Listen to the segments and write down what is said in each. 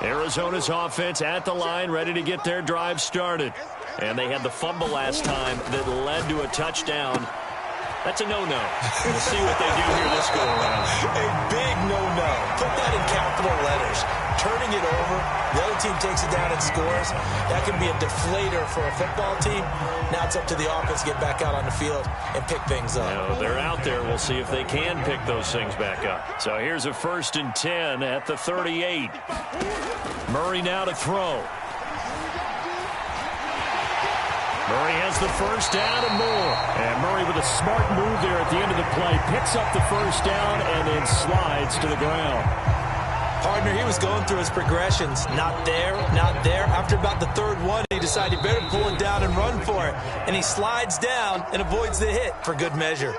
Arizona's offense at the line, ready to get their drive started. And they had the fumble last time that led to a touchdown. That's a no-no. We'll see what they do here this go-around. A big no-no. Put that in capital letters. Turning it over, the other team takes it down and scores. That can be a deflator for a football team. Now it's up to the offense to get back out on the field and pick things up. Now, they're out there. We'll see if they can pick those things back up. So here's a 1st and 10 at the 38. Murray now to throw. Murray has the first down and more. And Murray with a smart move there at the end of the play. Picks up the first down and then slides to the ground. Partner, he was going through his progressions. Not there, not there. After about the 3rd one, he decided he better pull it down and run for it. And he slides down and avoids the hit for good measure.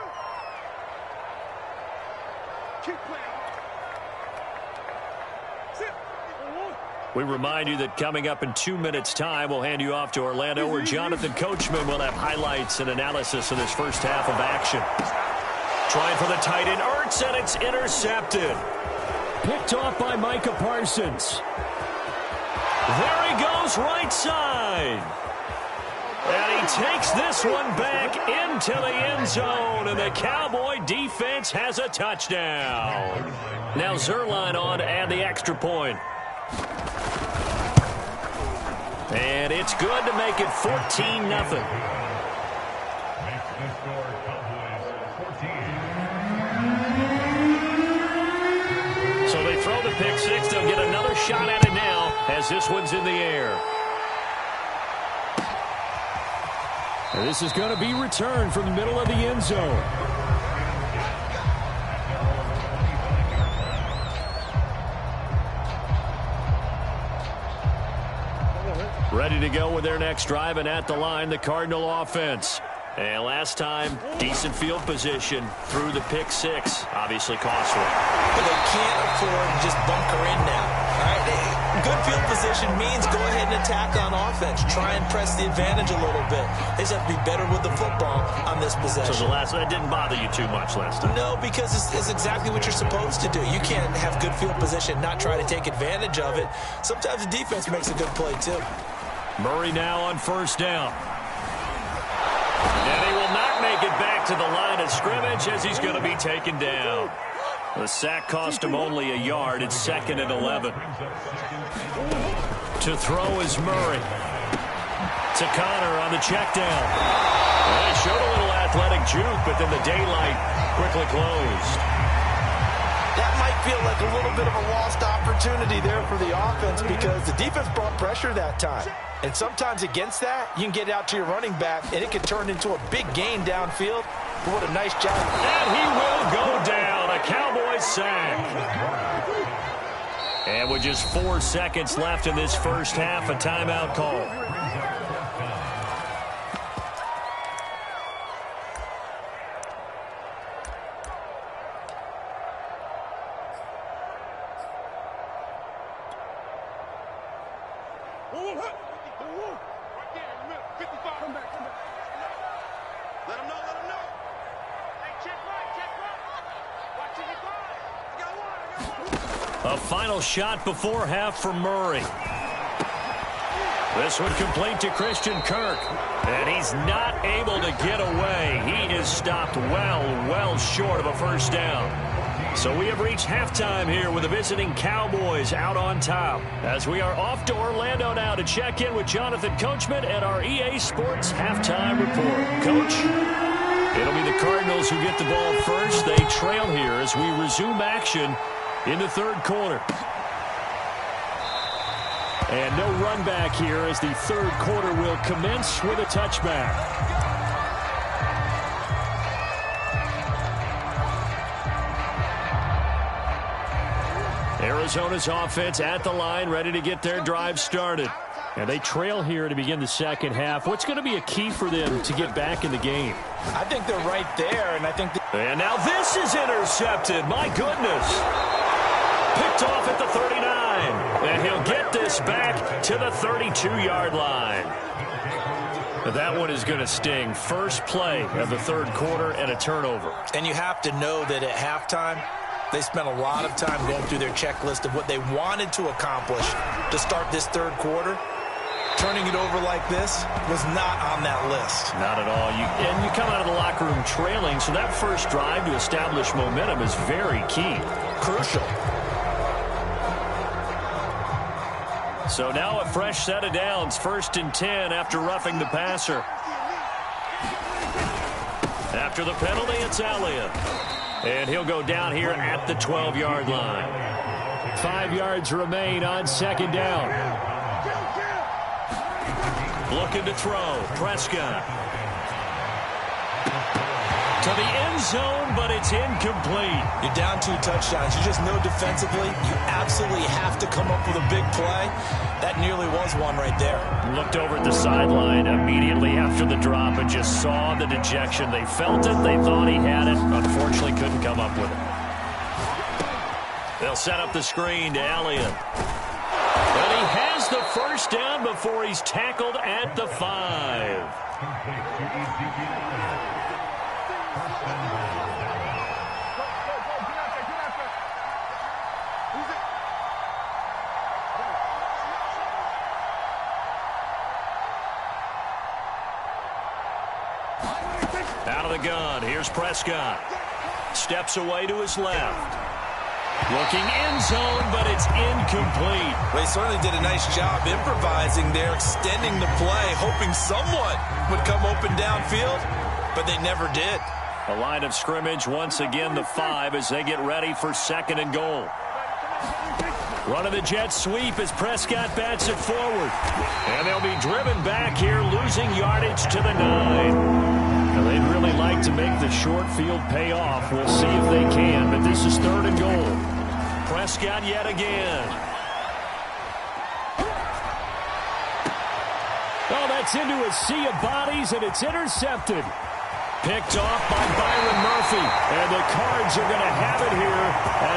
We remind you that coming up in 2 minutes' time, we'll hand you off to Orlando, where Jonathan Coachman will have highlights and analysis of this first half of action. Trying for the tight end, Ertz, and it's intercepted. Picked off by Micah Parsons. There he goes, right side. And he takes this one back into the end zone, and the Cowboy defense has a touchdown. Now Zerline on to add the extra point. And it's good to make it 14-0. So they throw the pick six. They'll get another shot at it now as this one's in the air. And this is going to be returned from the middle of the end zone. Ready to go with their next drive, and at the line, the Cardinal offense. And last time, decent field position through the pick six. Obviously costly. But they can't afford to just bunker in now. All right? Good field position means go ahead and attack on offense. Try and press the advantage a little bit. They just have to be better with the football on this possession. So that didn't bother you too much last time? No, because it's exactly what you're supposed to do. You can't have good field position, not try to take advantage of it. Sometimes the defense makes a good play, too. Murray now on first down. And he will not make it back to the line of scrimmage as he's going to be taken down. The sack cost him only a yard. It's 2nd and 11. To throw is Murray. To Connor on the check down. Well, he showed a little athletic juke, but then the daylight quickly closed. That might feel like a little bit of a lost opportunity there for the offense because the defense brought pressure that time. And sometimes against that, you can get it out to your running back, and it can turn into a big gain downfield. But what a nice job. And he will go down. A Cowboy sack. And with just 4 seconds left in this first half, a timeout call. A final shot before half from Murray. This one complete to Christian Kirk. And he's not able to get away. He is stopped well short of a first down. So we have reached halftime here with the visiting Cowboys out on top. As we are off to Orlando now to check in with Jonathan Coachman and our EA Sports halftime report. Coach, it'll be the Cardinals who get the ball first. They trail here as we resume action in the third quarter. And no run back here as the third quarter will commence with a touchback. Arizona's offense at the line, ready to get their drive started. And they trail here to begin the second half. What's going to be a key for them to get back in the game? I think they're right there, and I think... And now this is intercepted. My goodness. Picked off at the 39. And he'll get this back to the 32-yard line. That one is going to sting. First play of the third quarter and a turnover. And you have to know that at halftime, They spent a lot of time going through their checklist of what they wanted to accomplish to start this third quarter. Turning it over like this was not on that list. Not at all. And you come out of the locker room trailing, so that first drive to establish momentum is very key. Crucial. So now a fresh set of downs, 1st and 10 after roughing the passer. After the penalty, it's Elliott. And he'll go down here at the 12-yard line. 5 yards remain on 2nd down. Looking to throw. Prescott. To the end zone, but it's incomplete. You're down 2 touchdowns. You just know defensively you absolutely have to come up with a big play. That nearly was one right there. Looked over at the sideline immediately after the drop and just saw the dejection. They felt it. They thought he had it. Unfortunately, couldn't come up with it. They'll set up the screen to Elliott. And he has the first down before he's tackled at the 5. Out of the gun, here's Prescott. Steps away to his left. Looking end zone, but it's incomplete. They certainly did a nice job improvising there, extending the play, hoping someone would come open downfield, but they never did. A line of scrimmage once again, the 5 as they get ready for 2nd and goal. Run of the jet sweep as Prescott bats it forward. And they'll be driven back here, losing yardage to the 9. Now, they'd really like to make the short field pay off. We'll see if they can, but this is 3rd and goal. Prescott yet again. Oh, that's into a sea of bodies, and it's intercepted. Picked off by Byron Murphy. And the Cards are going to have it here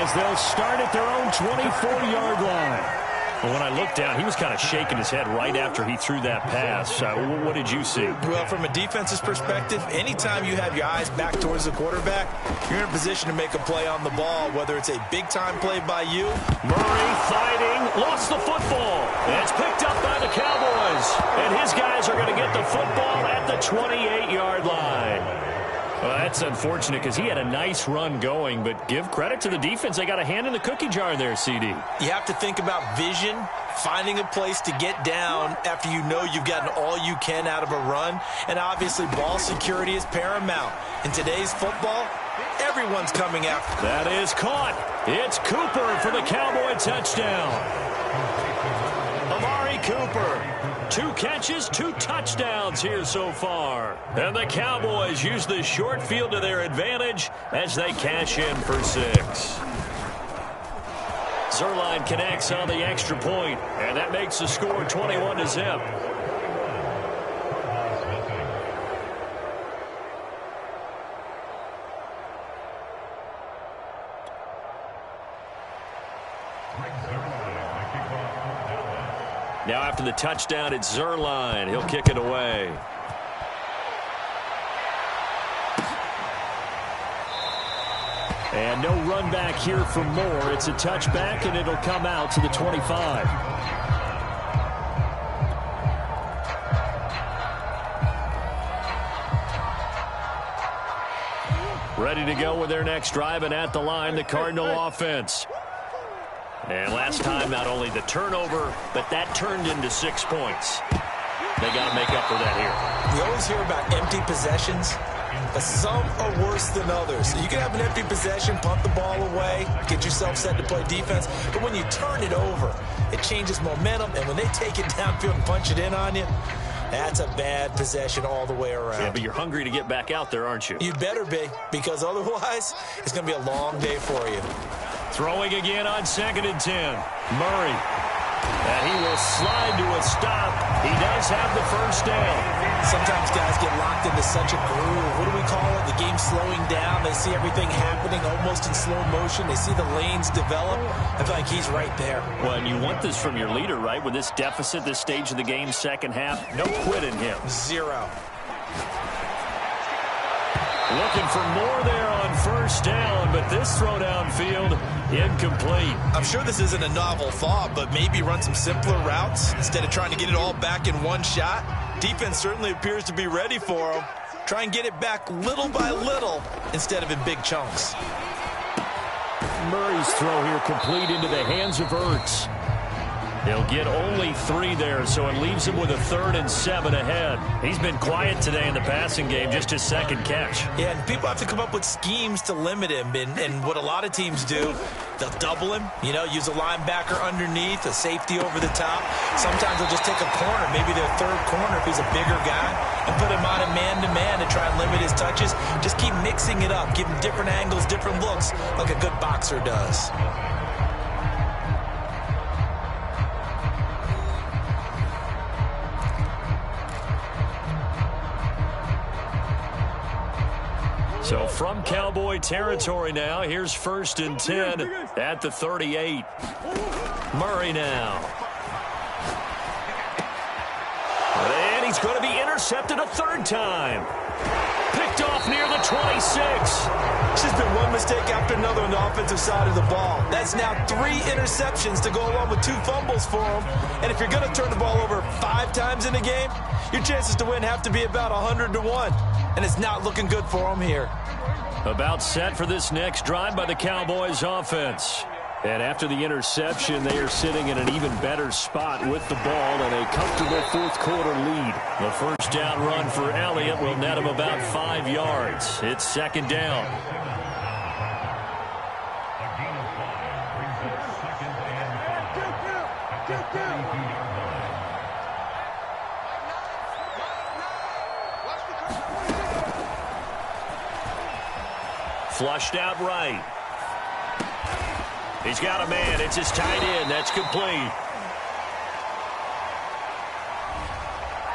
as they'll start at their own 24-yard line. Well, when I looked down, he was kind of shaking his head right after he threw that pass. What did you see? Well, from a defense's perspective, anytime you have your eyes back towards the quarterback, you're in a position to make a play on the ball, whether it's a big-time play by you. Murray fighting, lost the football. It's picked up by the Cowboys. And his guys are going to get the football at the 28-yard line. Well, that's unfortunate because he had a nice run going, but give credit to the defense. They got a hand in the cookie jar there, CD. You have to think about vision, finding a place to get down after you know you've gotten all you can out of a run, and obviously ball security is paramount. In today's football, everyone's coming after. That is caught. It's Cooper for the Cowboy touchdown. Amari Cooper. 2 catches, 2 touchdowns here so far. And the Cowboys use the short field to their advantage as they cash in for 6. Zerline connects on the extra point, and that makes the score 21-0. Now after the touchdown, it's Zerline. He'll kick it away. And no run back here for Moore. It's a touchback, and it'll come out to the 25. Ready to go with their next drive, and at the line, the Cardinal offense. And last time, not only the turnover, but that turned into 6 points. They got to make up for that here. We always hear about empty possessions, but some are worse than others. You can have an empty possession, punt the ball away, get yourself set to play defense, but when you turn it over, it changes momentum, and when they take it downfield and punch it in on you, that's a bad possession all the way around. Yeah, but you're hungry to get back out there, aren't you? You better be, because otherwise, it's going to be a long day for you. Throwing again on 2nd and 10. Murray. And he will slide to a stop. He does have the first down. Sometimes guys get locked into such a groove. What do we call it? The game slowing down. They see everything happening almost in slow motion. They see the lanes develop. I feel like he's right there. Well, and you want this from your leader, right? With this deficit, this stage of the game, second half, no quit in him. 0. Looking for more there on first down, but this throw downfield incomplete. I'm sure this isn't a novel thought, but maybe run some simpler routes instead of trying to get it all back in one shot. Defense certainly appears to be ready for him. Try and get it back little by little instead of in big chunks. Murray's throw here complete into the hands of Ertz. He'll get only 3 there, so it leaves him with a 3rd and 7 ahead. He's been quiet today in the passing game, just his 2nd catch. Yeah, and people have to come up with schemes to limit him, and what a lot of teams do, they'll double him, use a linebacker underneath, a safety over the top. Sometimes they'll just take a corner, maybe their 3rd corner if he's a bigger guy, and put him on a man-to-man to try and limit his touches. Just keep mixing it up, give him different angles, different looks, like a good boxer does. So from Cowboy territory now, here's 1st and 10 at the 38. Murray now. And he's going to be intercepted a 3rd time. Picked off near the 26. It's just been one mistake after another on the offensive side of the ball. That's now 3 interceptions to go along with 2 fumbles for him. And if you're going to turn the ball over 5 times in a game, your chances to win have to be about 100 to 1. And it's not looking good for him here. About set for this next drive by the Cowboys offense. And after the interception, they are sitting in an even better spot with the ball and a comfortable 4th quarter lead. The first down run for Elliott will net him about 5 yards. It's 2nd down. Flushed out right. He's got a man. It's his tight end. That's complete.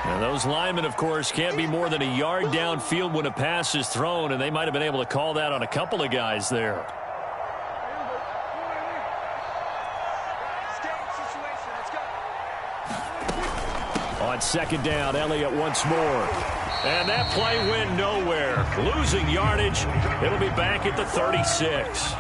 And those linemen, of course, can't be more than a yard downfield when a pass is thrown, and they might have been able to call that on a couple of guys there. On 2nd down, Elliott once more. And that play went nowhere. Losing yardage. It'll be back at the 36.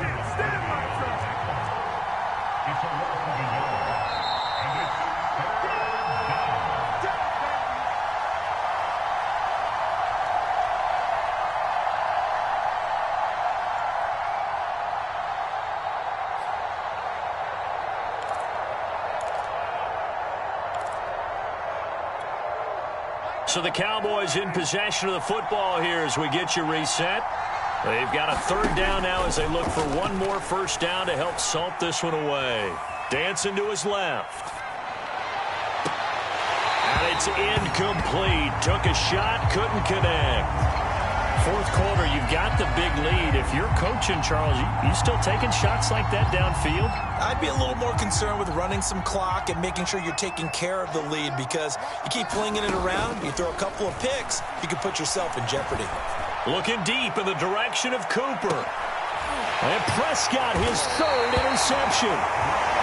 So the Cowboys in possession of the football here as we get you reset. They've got a 3rd down now as they look for one more first down to help salt this one away. Dancing to his left. And it's incomplete. Took a shot, couldn't connect. 4th quarter, you've got the big lead. If you're coaching, Charles, you still taking shots like that downfield? I'd be a little more concerned with running some clock and making sure you're taking care of the lead, because you keep flinging it around, you throw a couple of picks, you can put yourself in jeopardy. Looking deep in the direction of Cooper. And Prescott, his 3rd interception.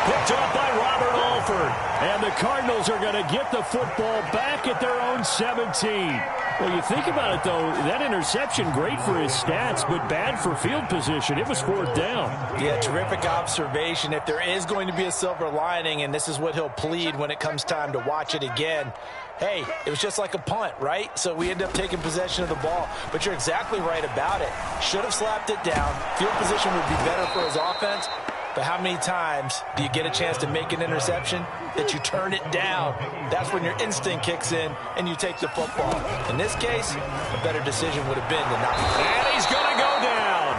Picked up by Robert Alford. And the Cardinals are going to get the football back at their own 17. Well, you think about it, though, that interception, great for his stats, but bad for field position. It was 4th down. Yeah, terrific observation. If there is going to be a silver lining, and this is what he'll plead when it comes time to watch it again, hey, it was just like a punt, right? So we end up taking possession of the ball. But you're exactly right about it. Should have slapped it down. Field position would be better for his offense. But how many times do you get a chance to make an interception that you turn it down? That's when your instinct kicks in and you take the football. In this case, a better decision would have been to not. And he's going to go down.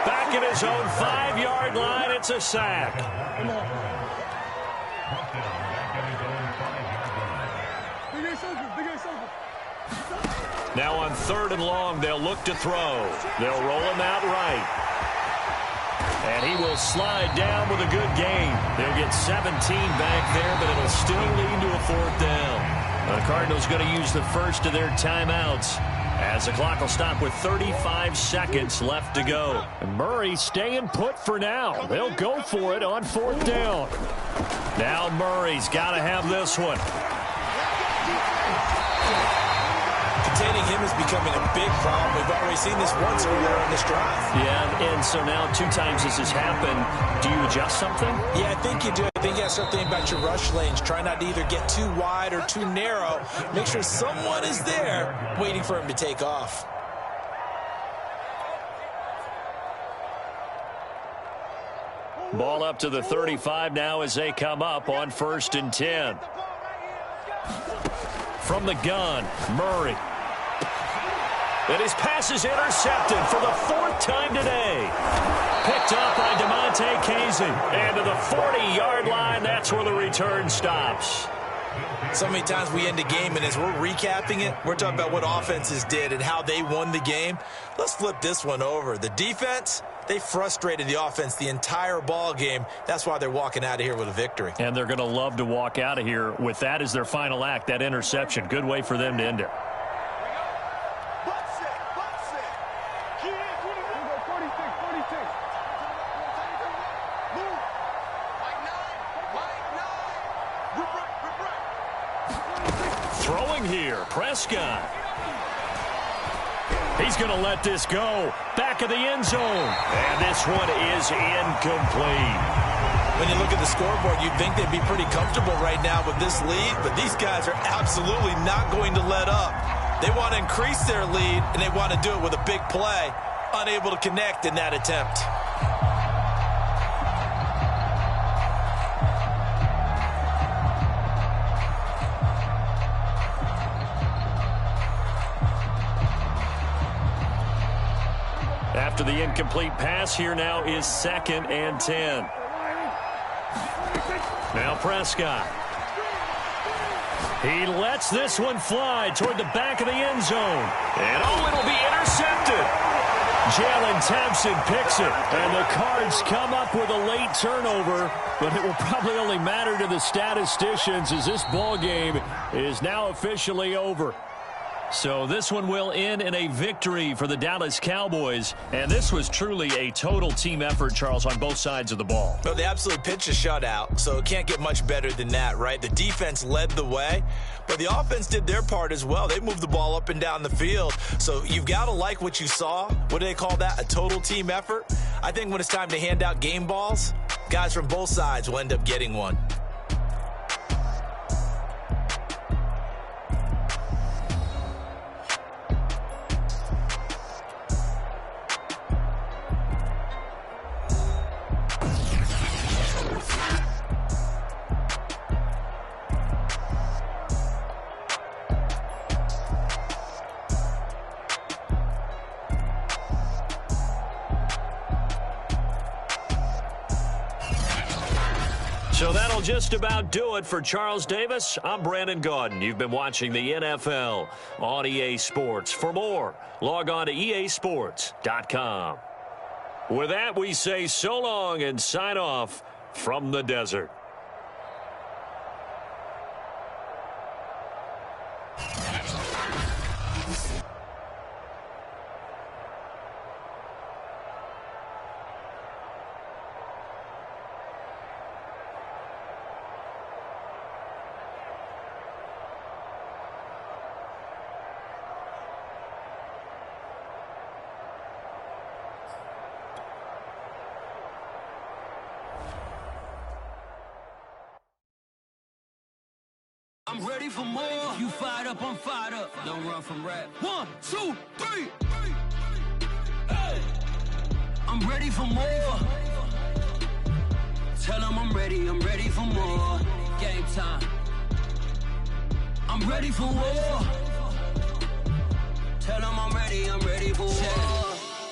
Back at his own 5-yard line, it's a sack. Now on 3rd and long, they'll look to throw. They'll roll him out right. And he will slide down with a good gain. They'll get 17 back there, but it'll still lead to a 4th down. The Cardinals going to use the first of their timeouts as the clock will stop with 35 seconds left to go. And Murray staying put for now. They'll go for it on 4th down. Now Murray's got to have this one. Containing Hitting him is becoming a big problem. We've already seen this once earlier in this drive. Yeah, and so now 2 times this has happened. Do you adjust something? Yeah, I think you do. I think you have to start thinking about your rush lanes. Try not to either get too wide or too narrow. Make sure someone is there waiting for him to take off. Ball up to the 35 now as they come up on 1st and 10. From the gun, Murray. And his pass is intercepted for the 4th time today. Picked up by DeMonte Casey. And to the 40-yard line, that's where the return stops. So many times we end a game, and as we're recapping it, we're talking about what offenses did and how they won the game. Let's flip this one over. The defense, they frustrated the offense the entire ball game. That's why they're walking out of here with a victory. And they're going to love to walk out of here with that as their final act, that interception. Good way for them to end it. Throwing here, Prescott. He's going to let this go. Back of the end zone. And this one is incomplete. When you look at the scoreboard, you'd think they'd be pretty comfortable right now with this lead, but these guys are absolutely not going to let up. They want to increase their lead, and they want to do it with a big play. Unable to connect in that attempt. After the incomplete pass, here now is 2nd and 10. Now Prescott. He lets this one fly toward the back of the end zone. And oh, it'll be intercepted. Jalen Thompson picks it. And the Cards come up with a late turnover. But it will probably only matter to the statisticians as this ball game is now officially over. So this one will end in a victory for the Dallas Cowboys. And this was truly a total team effort, Charles, on both sides of the ball. Well, they absolutely pitched a shutout, so it can't get much better than that, right? The defense led the way, but the offense did their part as well. They moved the ball up and down the field. So you've got to like what you saw. What do they call that? A total team effort? I think when it's time to hand out game balls, guys from both sides will end up getting one. So that'll just about do it for Charles Davis. I'm Brandon Gaudin. You've been watching the NFL on EA Sports. For more, log on to easports.com. With that, we say so long and sign off from the desert. I'm ready for more. You fired up, I'm fired up. Don't run from rap. 1, 2, 3. Hey. I'm ready for more. Tell them I'm ready for more. Game time. I'm ready for war. Tell them I'm ready for war.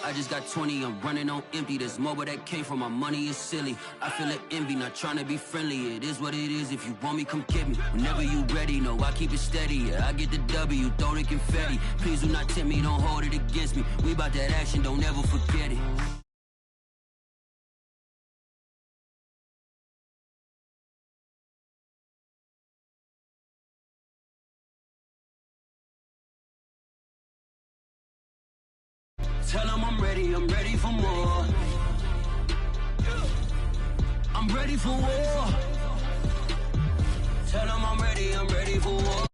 I just got 20, I'm running on empty. This mobile that came from my money is silly. I feel it envy, not trying to be friendly. It is what it is, if you want me, come get me. Whenever you ready, no, I keep it steady. Yeah, I get the W, throw the confetti. Please do not tempt me, don't hold it against me. We about that action, don't ever forget it. Tell them I'm ready for more. I'm ready for war. Tell them I'm ready for war.